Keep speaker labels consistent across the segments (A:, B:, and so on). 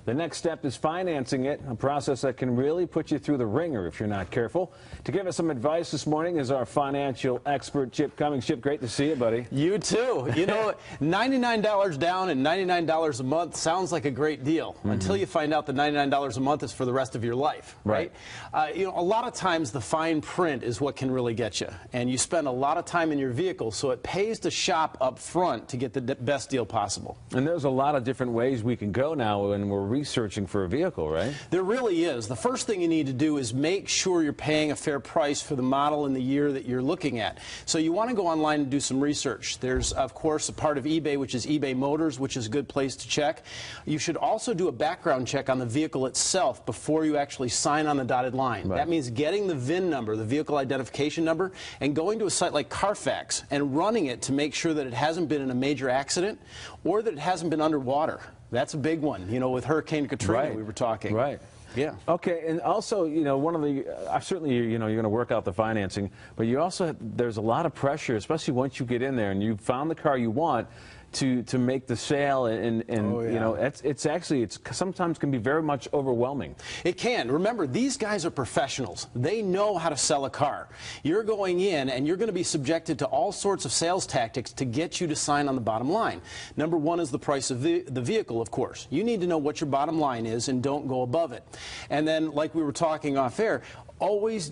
A: The next step is financing it, a process that can really put you through the ringer if you're not careful. To give us some advice this morning is our financial expert, Chip Cummings. Chip, great to see you, buddy.
B: You too. You know, $99 down and $99 a month sounds like a great deal until you find out that $99 a month is for the rest of your life, right? You know, a lot of times the fine print is what can really get you, and you spend a lot of time in your vehicle, so it pays to shop up front to get the best deal possible.
A: And there's a lot of different ways we can go now when we're researching for a vehicle, right?
B: There really is. The first thing you need to do is make sure you're paying a fair price for the model and the year that you're looking at. So you want to go online and do some research. There's, of course, a part of eBay, which is eBay Motors, which is a good place to check. You should also do a background check on the vehicle itself before you actually sign on the dotted line.
A: Right.
B: That means getting the VIN number, the vehicle identification number, and going to a site like Carfax and running it to make sure that it hasn't been in a major accident or that it hasn't been underwater. That's a big one. You know, with Hurricane Katrina, we were talking.
A: Right.
B: Yeah.
A: Okay, and also, you know, one of the, certainly, you know, you're going to work out the financing, but you also, there's a lot of pressure, especially once you get in there and you've found the car you want, to make the sale, and you know, it's sometimes can be very much overwhelming.
B: It can. Remember, these guys are professionals. They know how to sell a car. You're going in and you're going to be subjected to all sorts of sales tactics to get you to sign on the bottom line. Number one is the price of the vehicle, of course. You need to know what your bottom line is and don't go above it. And then, like we were talking off air, always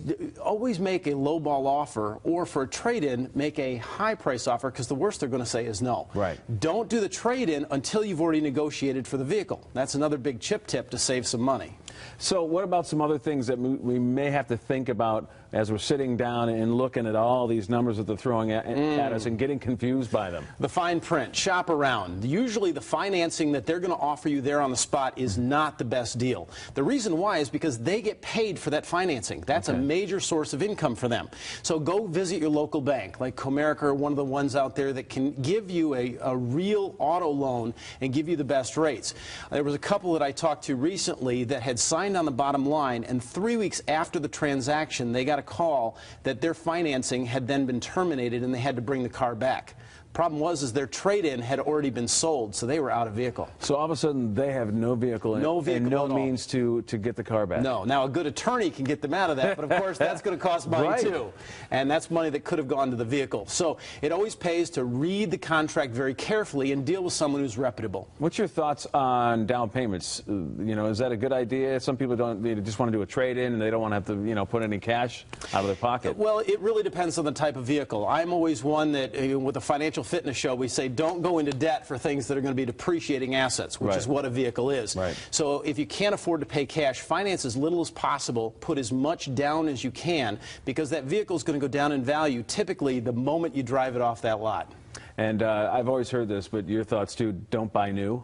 B: make a lowball offer, or for a trade-in, make a high-price offer, because the worst they're going to say is no.
A: Right.
B: Don't do the trade-in until you've already negotiated for the vehicle. That's another big Chip tip to save some money.
A: So what about some other things that we may have to think about as we're sitting down and looking at all these numbers that they're throwing at us and getting confused by them? The
B: fine print. Shop around. Usually the financing that they're going to offer you there on the spot is not the best deal. The reason why is because they get paid for that financing. That's a major source of income for them. So go visit your local bank, like Comerica or one of the ones out there that can give you a real auto loan and give you the best rates. There was a couple that I talked to recently that had signed on the bottom line, and 3 weeks after the transaction they got a call that their financing had then been terminated and they had to bring the car back. Problem was their trade-in had already been sold, so they were out of vehicle.
A: So all of a sudden they have no vehicle, and no means to get the car back.
B: No. Now a good attorney can get them out of that, but of course that's going to cost money too, and that's money that could have gone to the vehicle. So it always pays to read the contract very carefully and deal with someone who's reputable.
A: What's your thoughts on down payments? You know, is that a good idea? Some people they just want to do a trade-in and they don't want to have to, you know, put any cash out of their pocket.
B: Well, it really depends on the type of vehicle. I'm always one that with a financial fitness show, we say don't go into debt for things that are going to be depreciating assets, which is what a vehicle is. So if you can't afford to pay cash, finance as little as possible, put as much down as you can, because that vehicle is going to go down in value typically the moment you drive it off that lot.
A: And I've always heard this, but your thoughts too, don't buy new.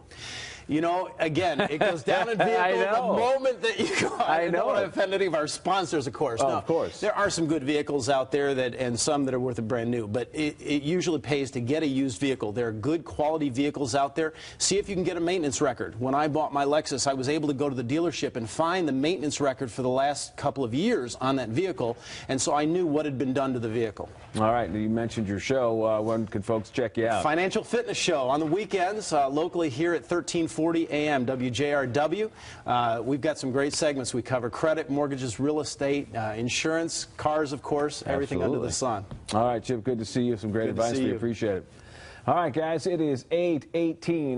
B: You know, again, it goes down in vehicle the moment that you go. I don't want to offend any of our sponsors, of course.
A: Oh,
B: no,
A: of course.
B: There are some good vehicles out there and some that are worth it brand new, but it usually pays to get a used vehicle. There are good quality vehicles out there. See if you can get a maintenance record. When I bought my Lexus, I was able to go to the dealership and find the maintenance record for the last couple of years on that vehicle, and so I knew what had been done to the vehicle.
A: All right, you mentioned your show. When can folks check you out?
B: Financial Fitness Show on the weekends, locally here at 1340 AM WJRW. We've got some great segments. We cover credit, mortgages, real estate, insurance, cars, of course, everything under the sun.
A: All right, Chip, good to see you. Some great advice. We appreciate it. All right, guys, it is 8:18.